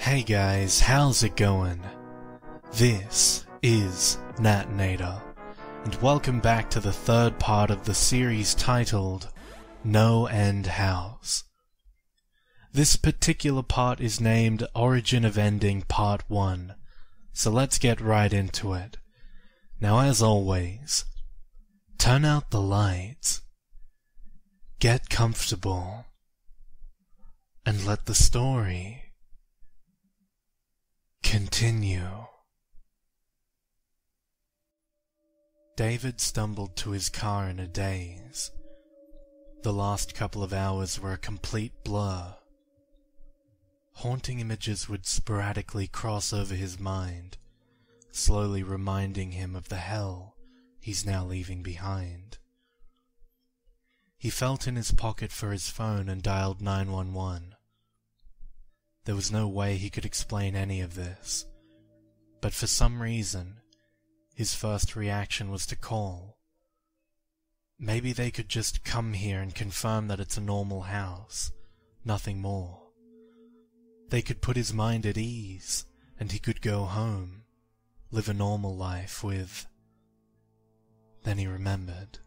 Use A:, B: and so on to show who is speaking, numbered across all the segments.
A: Hey guys, how's it going? This is Natinator, and welcome back to the third part of the series titled NoEnd House. This particular part is named Origin of Ending Part 1, so let's get right into it. Now as always, turn out the lights, get comfortable, and let the story continue. David stumbled to his car in a daze. The last couple of hours were a complete blur. Haunting images would sporadically cross over his mind, slowly reminding him of the hell he's now leaving behind. He felt in his pocket for his phone and dialed 911. There was no way he could explain any of this, but for some reason, his first reaction was to call. Maybe they could just come here and confirm that it's a normal house, nothing more. They could put his mind at ease, and he could go home, live a normal life with... Then he remembered.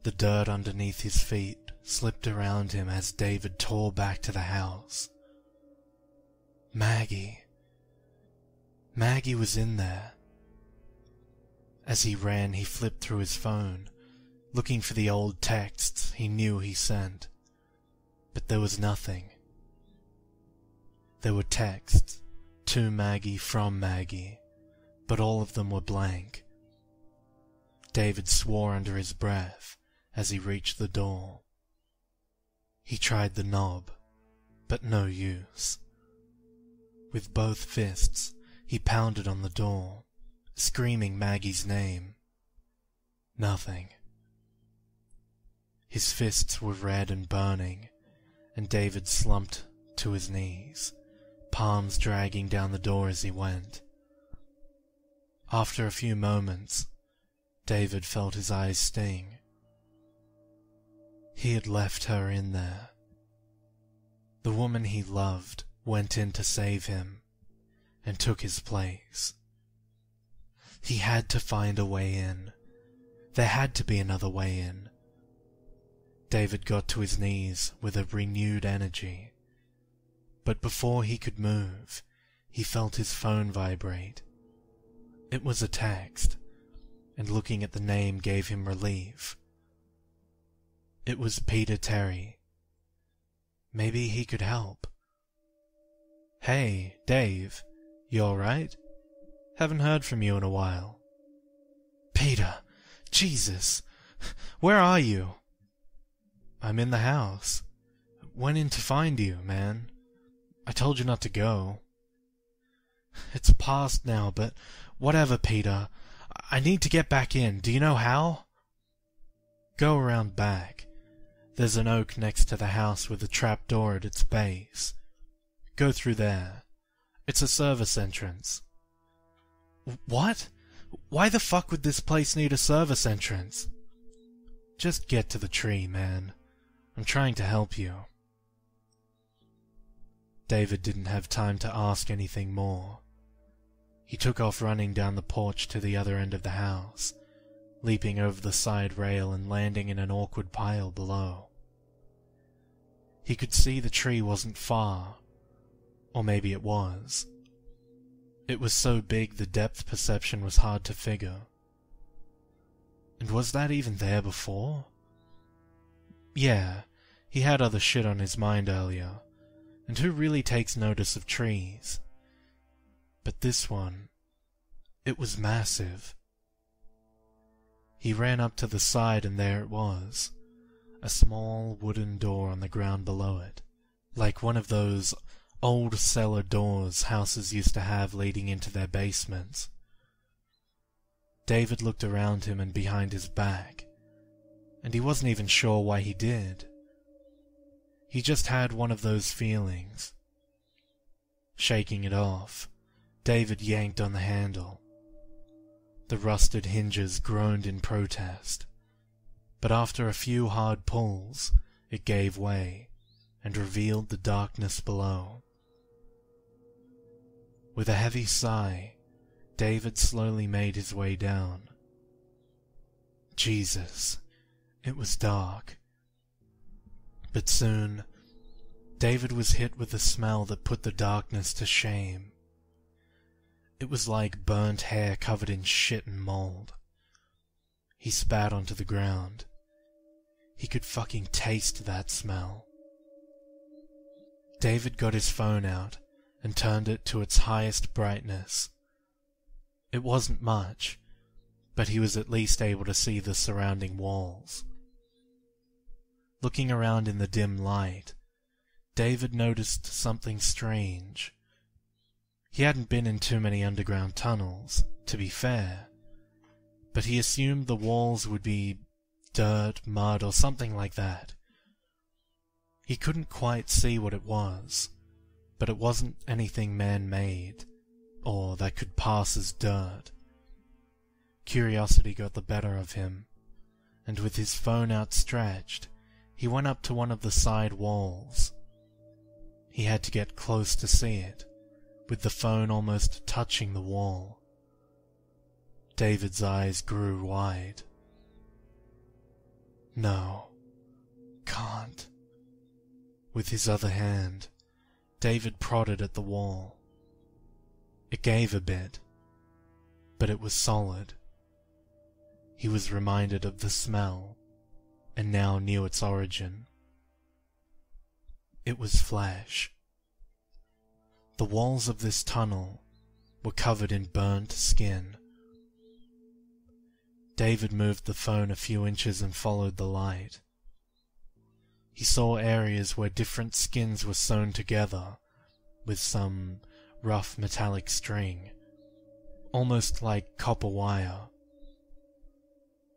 A: The dirt underneath his feet slipped around him as David tore back to the house. Maggie was in there. As he ran, he flipped through his phone, looking for the old texts he knew he sent. But there was nothing. There were texts, to Maggie from Maggie, but all of them were blank. David swore under his breath as he reached the door. He tried the knob, but no use. With both fists, he pounded on the door, screaming Maggie's name. Nothing. His fists were red and burning, and David slumped to his knees, palms dragging down the door as he went. After a few moments, David felt his eyes sting. He had left her in there. The woman he loved went in to save him, and took his place. He had to find a way in. There had to be another way in. David got to his knees with a renewed energy, but before he could move, he felt his phone vibrate. It was a text, and looking at the name gave him relief. It was Peter Terry. Maybe he could help. Hey, Dave, you alright? Haven't heard from you in a while. Peter, Jesus, where are you? I'm in the house. Went in to find you, man. I told you not to go. It's past now, but whatever, Peter. I need to get back in. Do you know how? Go around back. There's an oak next to the house with a trap door at its base. Go through there. It's a service entrance. What? Why the fuck would this place need a service entrance? Just get to the tree, man. I'm trying to help you. David didn't have time to ask anything more. He took off running down the porch to the other end of the house, leaping over the side rail and landing in an awkward pile below. He could see the tree wasn't far. Or maybe it was. It was so big the depth perception was hard to figure. And was that even there before? Yeah, he had other shit on his mind earlier, and who really takes notice of trees? But this one, it was massive. He ran up to the side and there it was, a small wooden door on the ground below it, like one of those old cellar doors houses used to have leading into their basements. David looked around him and behind his back, and he wasn't even sure why he did. He just had one of those feelings. Shaking it off, David yanked on the handle. The rusted hinges groaned in protest, but after a few hard pulls, it gave way, and revealed the darkness below. With a heavy sigh, David slowly made his way down. Jesus, it was dark. But soon, David was hit with a smell that put the darkness to shame. It was like burnt hair covered in shit and mold. He spat onto the ground. He could fucking taste that smell. David got his phone out and turned it to its highest brightness. It wasn't much, but he was at least able to see the surrounding walls. Looking around in the dim light, David noticed something strange. He hadn't been in too many underground tunnels, to be fair, but he assumed the walls would be dirt, mud, or something like that. He couldn't quite see what it was, but it wasn't anything man-made, or that could pass as dirt. Curiosity got the better of him, and with his phone outstretched, he went up to one of the side walls. He had to get close to see it, with the phone almost touching the wall. David's eyes grew wide. No, can't. With his other hand, David prodded at the wall. It gave a bit, but it was solid. He was reminded of the smell, and now knew its origin. It was flesh. The walls of this tunnel were covered in burnt skin. David moved the phone a few inches and followed the light. He saw areas where different skins were sewn together with some rough metallic string, almost like copper wire.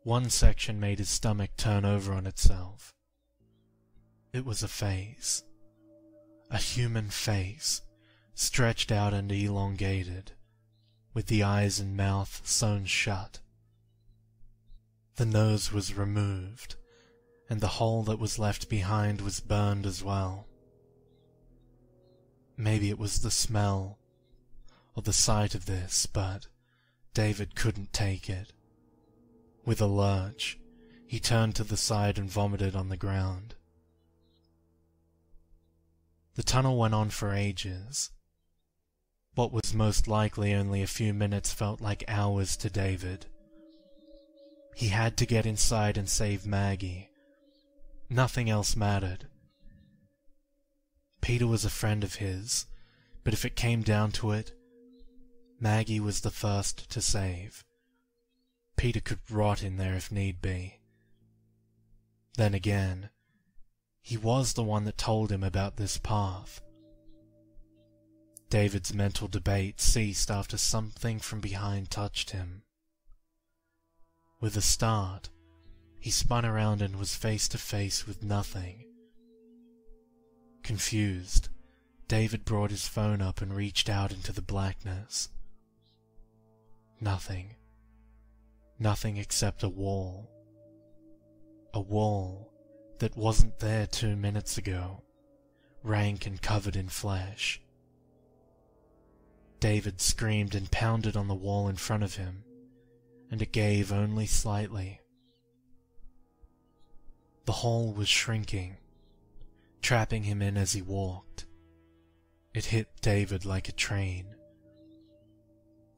A: One section made his stomach turn over on itself. It was a face. A human face, stretched out and elongated, with the eyes and mouth sewn shut. The nose was removed, and the hole that was left behind was burned as well. Maybe it was the smell, or the sight of this, but David couldn't take it. With a lurch, he turned to the side and vomited on the ground. The tunnel went on for ages. What was most likely only a few minutes felt like hours to David. He had to get inside and save Maggie. Nothing else mattered. Peter was a friend of his, but if it came down to it, Maggie was the first to save. Peter could rot in there if need be. Then again, he was the one that told him about this path. David's mental debate ceased after something from behind touched him. With a start, he spun around and was face to face with nothing. Confused, David brought his phone up and reached out into the blackness. Nothing. Nothing except a wall. A wall that wasn't there 2 minutes ago, rank and covered in flesh. David screamed and pounded on the wall in front of him, and it gave only slightly. The hole was shrinking, trapping him in as he walked. It hit David like a train.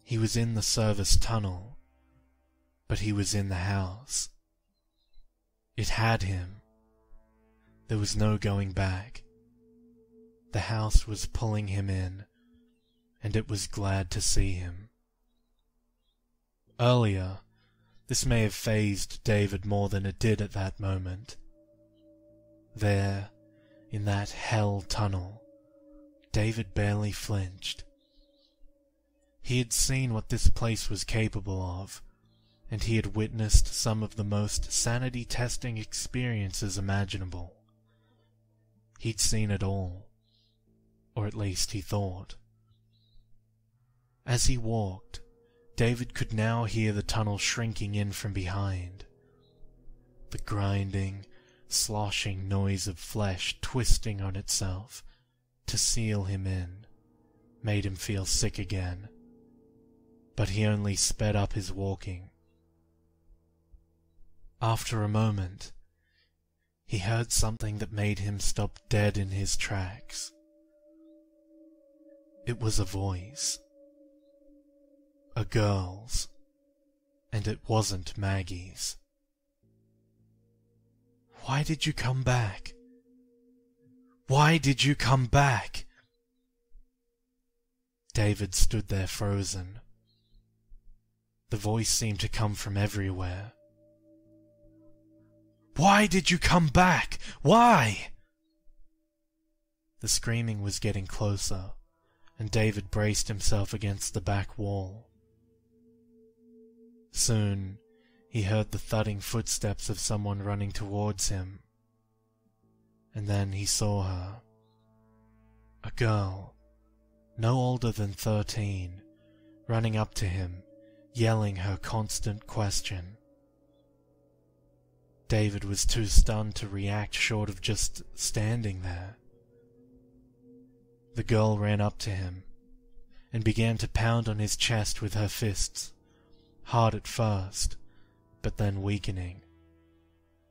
A: He was in the service tunnel, but he was in the house. It had him. There was no going back. The house was pulling him in, and it was glad to see him. Earlier, this may have fazed David more than it did at that moment. There, in that hell tunnel, David barely flinched. He had seen what this place was capable of, and he had witnessed some of the most sanity-testing experiences imaginable. He'd seen it all, or at least he thought. As he walked, David could now hear the tunnel shrinking in from behind. The grinding, sloshing noise of flesh twisting on itself to seal him in, made him feel sick again, but he only sped up his walking. After a moment, he heard something that made him stop dead in his tracks. It was a voice. A girl's. And it wasn't Maggie's. "Why did you come back? Why did you come back?" David stood there frozen. The voice seemed to come from everywhere. "Why did you come back? Why?" The screaming was getting closer, and David braced himself against the back wall. Soon, he heard the thudding footsteps of someone running towards him. And then he saw her. A girl, no older than 13, running up to him, yelling her constant question. David was too stunned to react short of just standing there. The girl ran up to him and began to pound on his chest with her fists, hard at first, but then weakening,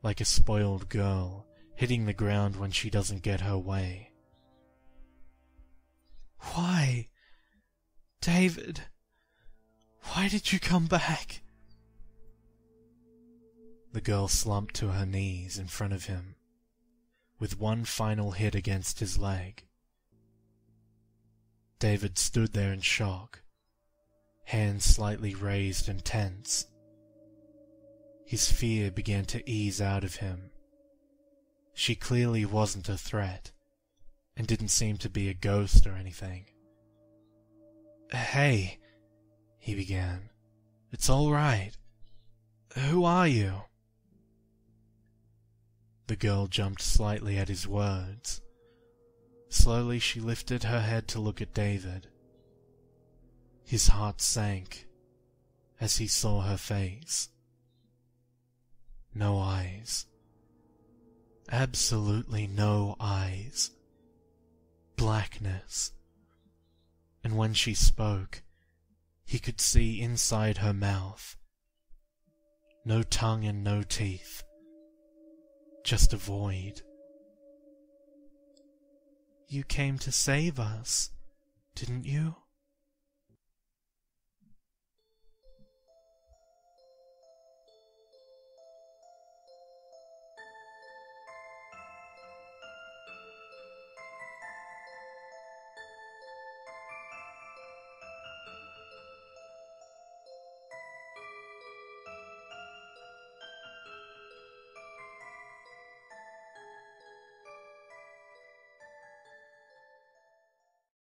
A: like a spoiled girl hitting the ground when she doesn't get her way. "Why? David, why did you come back?" The girl slumped to her knees in front of him, with one final hit against his leg. David stood there in shock, hands slightly raised and tense. His fear began to ease out of him. She clearly wasn't a threat, and didn't seem to be a ghost or anything. "Hey," he began. "It's all right. Who are you?" The girl jumped slightly at his words. Slowly she lifted her head to look at David. His heart sank as he saw her face. No eyes. Absolutely no eyes. Blackness. And when she spoke, he could see inside her mouth. No tongue and no teeth. Just a void. "You came to save us, didn't you?"